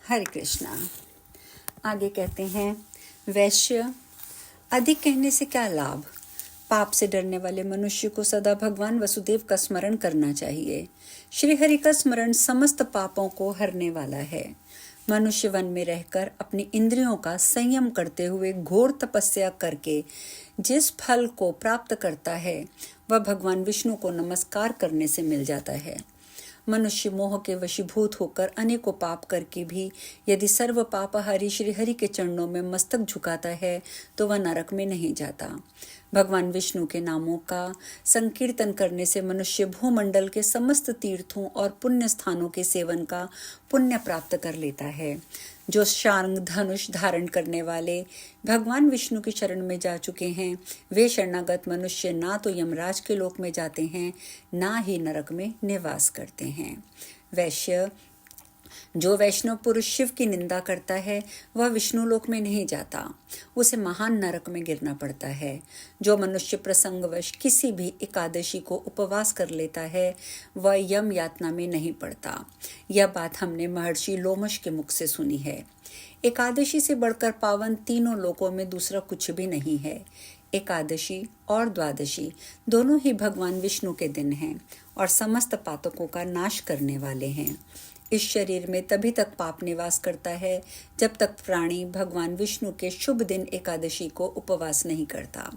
हरे कृष्णा। आगे कहते हैं, वैश्य, अधिक कहने से क्या लाभ। पाप से डरने वाले मनुष्य को सदा भगवान वसुदेव का स्मरण करना चाहिए। श्री हरि का स्मरण समस्त पापों को हरने वाला है। मनुष्य वन में रहकर अपनी इंद्रियों का संयम करते हुए घोर तपस्या करके जिस फल को प्राप्त करता है वह भगवान विष्णु को नमस्कार करने से मिल जाता है। मनुष्य मोह के वशीभूत होकर अनेकों पाप करके भी यदि सर्व पापहारी श्री हरि के चरणों में मस्तक झुकाता है तो वह नरक में नहीं जाता। भगवान विष्णु के नामों का संकीर्तन करने से मनुष्य भूमंडल के समस्त तीर्थों और पुण्य स्थानों के सेवन का पुण्य प्राप्त कर लेता है। जो शार्ंग धनुष धारण करने वाले भगवान विष्णु की शरण में जा चुके हैं वे शरणागत मनुष्य ना तो यमराज के लोक में जाते हैं ना ही नरक में निवास करते हैं। वैश्य, जो वैष्णव पुरुष शिव की निंदा करता है वह विष्णु लोक में नहीं जाता, उसे महान नरक में गिरना पड़ता है। जो मनुष्य प्रसंगवश किसी भी एकादशी को उपवास कर लेता है वह यम यातना में नहीं पड़ता। यह बात हमने महर्षि लोमश के मुख से सुनी है। एकादशी से बढ़कर पावन तीनों लोकों में दूसरा कुछ भी नहीं है। एकादशी और द्वादशी दोनों ही भगवान विष्णु के दिन हैं और समस्त पातकों का नाश करने वाले हैं। इस शरीर में तभी तक पाप निवास करता है जब तक प्राणी भगवान विष्णु के शुभ दिन एकादशी को उपवास नहीं करता।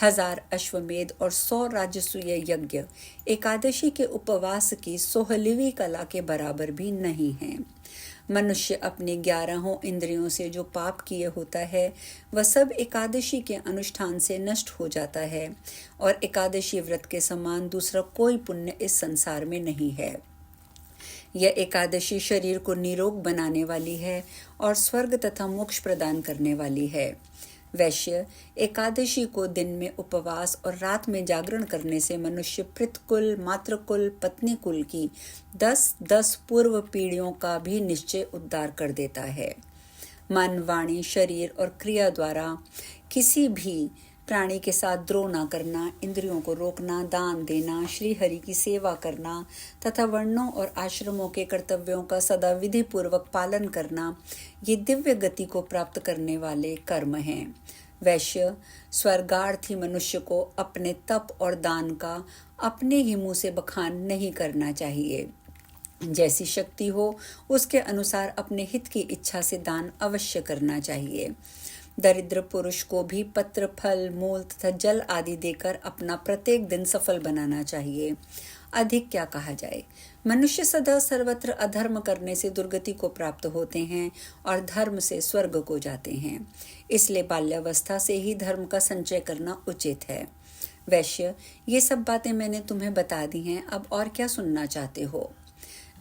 1000 अश्वमेध और 100 राजसूय यज्ञ एकादशी के उपवास की 16वीं कला के बराबर भी नहीं है। मनुष्य अपने 11 इंद्रियों से जो पाप किए होता है वह सब एकादशी के अनुष्ठान से नष्ट हो जाता है और एकादशी व्रत के समान दूसरा कोई पुण्य इस संसार में नहीं है। यह एकादशी शरीर को निरोग बनाने वाली है और स्वर्ग तथा मोक्ष प्रदान करने वाली है। वैश्य, एकादशी को दिन में उपवास और रात में जागरण करने से मनुष्य पितृकुल, मातृकुल, पत्नी कुल की 10-10 पूर्व पीढ़ियों का भी निश्चय उद्धार कर देता है। मन, वाणी, शरीर और क्रिया द्वारा किसी भी प्राणी के साथ द्रोह न करना, इंद्रियों को रोकना, दान देना, श्री हरि की सेवा करना तथा वर्णों और आश्रमों के कर्तव्यों का सदा विधि पूर्वक पालन करना ये दिव्य गति को प्राप्त करने वाले कर्म हैं। वैश्य, स्वर्गार्थी मनुष्य को अपने तप और दान का अपने ही मुंह से बखान नहीं करना चाहिए। जैसी शक्ति हो उसके अनुसार अपने हित की इच्छा से दान अवश्य करना चाहिए। दरिद्र पुरुष को भी पत्र, फल, मूल तथा जल आदि देकर अपना प्रत्येक दिन सफल बनाना चाहिए। अधिक क्या कहा जाए। मनुष्य सदा सर्वत्र अधर्म करने से दुर्गति को प्राप्त होते हैं और धर्म से स्वर्ग को जाते हैं। इसलिए बाल्यावस्था से ही धर्म का संचय करना उचित है। वैश्य, ये सब बातें मैंने तुम्हें बता दी हैं, अब और क्या सुनना चाहते हो।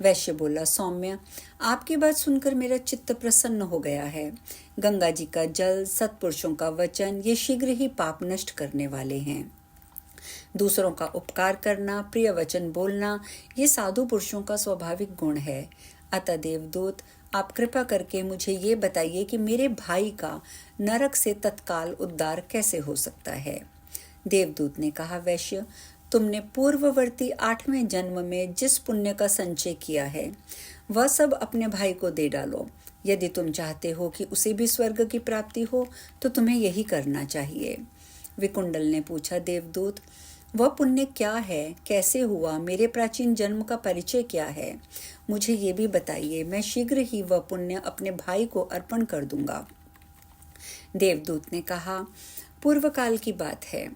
वैश्य बोला, सौम्य, आपकी बात सुनकर मेरा चित्त प्रसन्न हो गया है। गंगा जी का जल, सत्पुरुषों का वचन ये शीघ्र ही पाप नष्ट करने वाले हैं। दूसरों का उपकार करना, प्रिय वचन बोलना ये साधु पुरुषों का स्वाभाविक गुण है। अतः देवदूत, आप कृपा करके मुझे ये बताइए कि मेरे भाई का नरक से तत्काल उद्धार कैसे हो सकता है। देवदूत ने कहा, वैश्य, तुमने पूर्ववर्ती 8वें जन्म में जिस पुण्य का संचय किया है वह सब अपने भाई को दे डालो। यदि तुम चाहते हो कि उसे भी स्वर्ग की प्राप्ति हो तो तुम्हें यही करना चाहिए। विकुंडल ने पूछा, देवदूत, वह पुण्य क्या है, कैसे हुआ, मेरे प्राचीन जन्म का परिचय क्या है, मुझे ये भी बताइए। मैं शीघ्र ही वह पुण्य अपने भाई को अर्पण कर दूंगा। देवदूत ने कहा, पूर्व काल की बात है।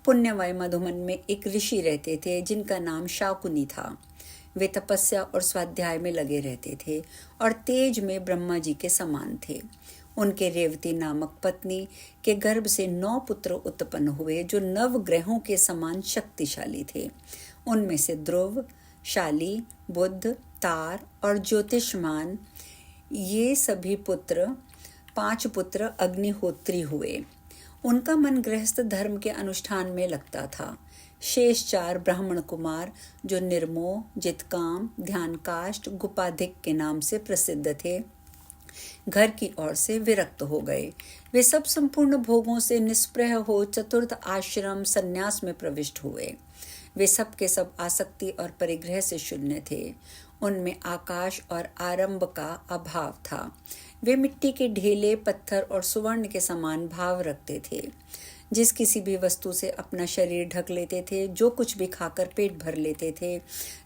पुण्यमय मधुमन में एक ऋषि रहते थे जिनका नाम शाकुनी था। वे तपस्या और स्वाध्याय में लगे रहते थे और तेज में ब्रह्मा जी के समान थे। उनके रेवती नामक पत्नी के गर्भ से 9 पुत्र उत्पन्न हुए जो 9 ग्रहों के समान शक्तिशाली थे। उनमें से ध्रुव, शाली, बुध, तार और ज्योतिष्मान ये सभी 5 पुत्र अग्निहोत्री हुए। उनका मन गृहस्थ धर्म के अनुष्ठान में लगता था। शेष 4 ब्राह्मण कुमार जो निर्मोह, जितकाम, ध्यानकाष्ठ, गुपाधिक के नाम से प्रसिद्ध थे, घर की ओर से विरक्त हो गए। वे सब संपूर्ण भोगों से निष्प्रह हो चतुर्थ आश्रम संन्यास में प्रविष्ट हुए। वे सब के सब आसक्ति और परिग्रह से शून्य थे। उनमें आकाश और आरंभ का अभाव था। वे मिट्टी के ढेले, पत्थर और सुवर्ण के समान भाव रखते थे। जिस किसी भी वस्तु से अपना शरीर ढक लेते थे, जो कुछ भी खाकर पेट भर लेते थे,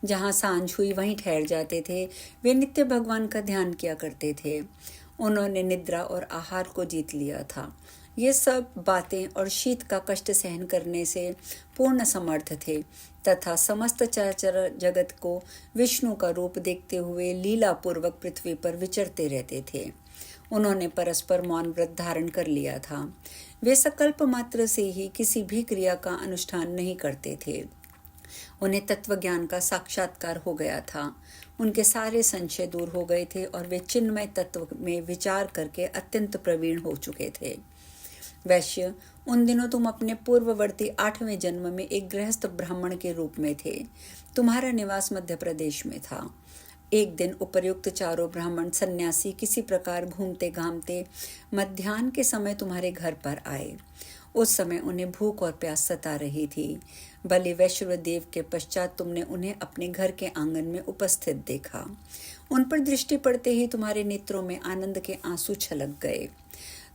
जहाँ सांझ हुई वहीं ठहर जाते थे, वे नित्य भगवान का ध्यान किया करते थे। उन्होंने निद्रा और आहार को जीत लिया था। ये सब बातें और शीत का कष्ट सहन करने से पूर्ण समर्थ थे तथा समस्त चराचर जगत को विष्णु का रूप देखते हुए लीला पूर्वक पृथ्वी पर विचरते रहते थे। उन्होंने परस्पर मौन व्रत धारण कर लिया था। वे संकल्प मात्र से ही किसी भी क्रिया का अनुष्ठान नहीं करते थे। उन्हें तत्व ज्ञान का साक्षात्कार हो गया था। उनके सारे संशय दूर हो गए थे और वे चिन्मय तत्व में विचार करके अत्यंत प्रवीण हो चुके थे। वैश्य, उन दिनों तुम अपने पूर्ववर्ती 8वें जन्म में एक गृहस्थ ब्राह्मण के रूप में थे। तुम्हारा निवास मध्य प्रदेश में था। एक दिन उपर्युक्त चारों ब्राह्मण सन्यासी किसी प्रकार घूमते घामते मध्याह्न के समय तुम्हारे घर पर आए। उस समय उन्हें भूख और प्यास सता रही थी। बलि वैश्वदेव के पश्चात तुमने उन्हें अपने घर के आंगन में उपस्थित देखा। उन पर दृष्टि पड़ते ही तुम्हारे नेत्रों में आनंद के आंसू छलक गए।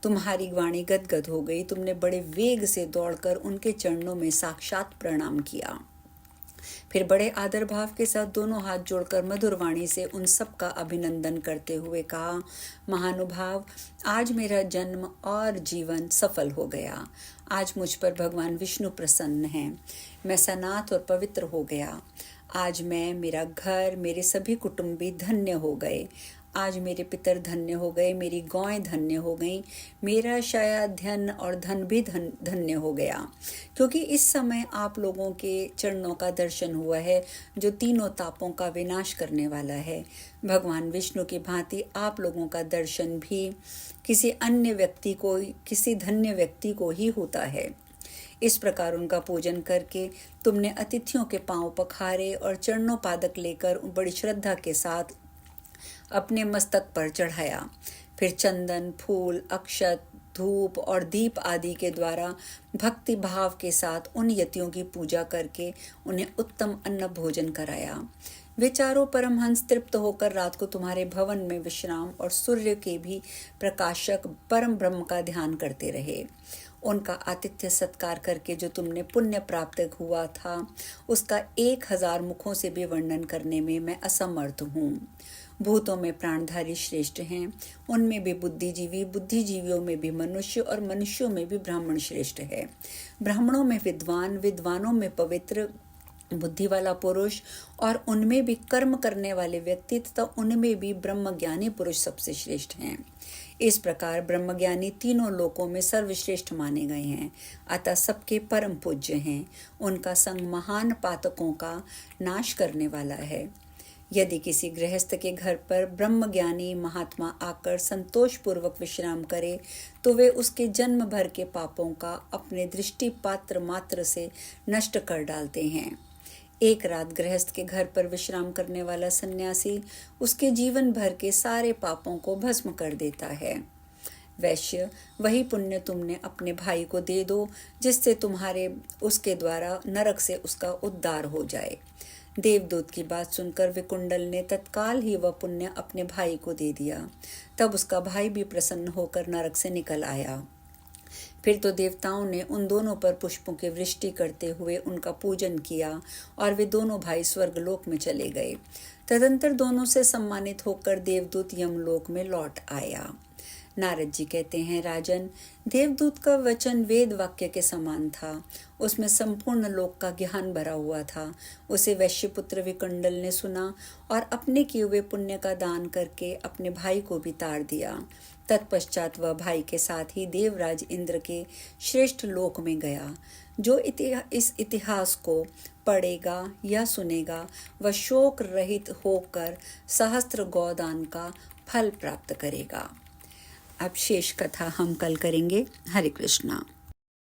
तुम्हारी वाणी गदगद हो गई। तुमने बड़े वेग से दौड़कर उनके चरणों में साक्षात प्रणाम किया। फिर बड़े आदर भाव के साथ दोनों हाथ जोड़कर मधुर वाणी से उन सब का अभिनंदन करते हुए कहा, महानुभाव, आज मेरा जन्म और जीवन सफल हो गया। आज मुझ पर भगवान विष्णु प्रसन्न हैं। मैं सनाथ और पवित्र हो गया। आज मैं, मेरा घर, मेरे सभी कुटुंबी धन्य हो गए। आज मेरे पितर धन्य हो गए, मेरी गौएं धन्य हो गईं, मेरा शयाध्यन और धन भी धन्य हो गया, क्योंकि इस समय आप लोगों के चरणों का दर्शन हुआ है जो तीनों तापों का विनाश करने वाला है। भगवान विष्णु की भांति आप लोगों का दर्शन भी किसी अन्य व्यक्ति को, किसी धन्य व्यक्ति को ही होता है। इस प्रकार उनका पूजन करके तुमने अतिथियों के पांव पखारे और चरणों पादक लेकर बड़ी श्रद्धा के साथ अपने मस्तक पर चढ़ाया। फिर चंदन, फूल, अक्षत, धूप और दीप आदि के द्वारा भक्ति भाव के साथ उन यतियों की पूजा करके उन्हें उत्तम अन्न भोजन कराया। वे चारों परमहंस तृप्त होकर रात को तुम्हारे भवन में विश्राम और सूर्य के भी प्रकाशक परम ब्रह्म का ध्यान करते रहे। उनका आतिथ्य सत्कार करके जो तुमने पुण्य प्राप्त हुआ था, उसका 1000 मुखों से भी वर्णन करने में मैं असमर्थ हूँ। भूतों में प्राणधारी श्रेष्ठ हैं, उनमें भी बुद्धिजीवी, बुद्धिजीवियों में भी मनुष्य और मनुष्यों में भी ब्राह्मण श्रेष्ठ है। ब्राह्मणों में विद्वान, विद्वानों में पवित्र बुद्धि वाला पुरुष और उनमें भी कर्म करने वाले व्यक्ति तथा उनमें भी ब्रह्मज्ञानी पुरुष सबसे श्रेष्ठ हैं। इस प्रकार ब्रह्मज्ञानी तीनों लोकों में सर्वश्रेष्ठ माने गए हैं, अतः सबके परम पूज्य हैं। उनका संग महान पातकों का नाश करने वाला है। यदि किसी गृहस्थ के घर पर ब्रह्मज्ञानी महात्मा आकर संतोष पूर्वक विश्राम करे तो वे उसके जन्म भर के पापों का अपने दृष्टि पात्र मात्र से नष्ट कर डालते हैं। एक रात गृहस्थ के घर पर विश्राम करने वाला सन्यासी उसके जीवन भर के सारे पापों को भस्म कर देता है। वैश्य, वही पुण्य तुमने अपने भाई को दे दो, जिससे तुम्हारे उसके द्वारा नरक से उसका उद्धार हो जाए। देवदूत की बात सुनकर विकुंडल ने तत्काल ही वह पुण्य अपने भाई को दे दिया। तब उसका भाई भी प्रसन्न होकर नरक से निकल आया। फिर तो देवताओं ने उन दोनों पर पुष्पों की वृष्टि करते हुए उनका पूजन किया और वे दोनों भाई स्वर्गलोक में चले गए। तदंतर दोनों से सम्मानित होकर देवदूत यमलोक में लौट आया। नारद जी कहते हैं, राजन, देवदूत का वचन वेद वाक्य के समान था। उसमें संपूर्ण लोक का ज्ञान भरा हुआ था। उसे वैश्यपुत्र विकुंडल ने सुना और अपने किए हुए पुण्य का दान करके अपने भाई को भी तार दिया। तत्पश्चात वह भाई के साथ ही देवराज इंद्र के श्रेष्ठ लोक में गया। जो इस इतिहास को पढ़ेगा या सुनेगा वह शोक रहित होकर सहस्त्र गौदान का फल प्राप्त करेगा। अब शेष कथा हम कल करेंगे। हरे कृष्णा।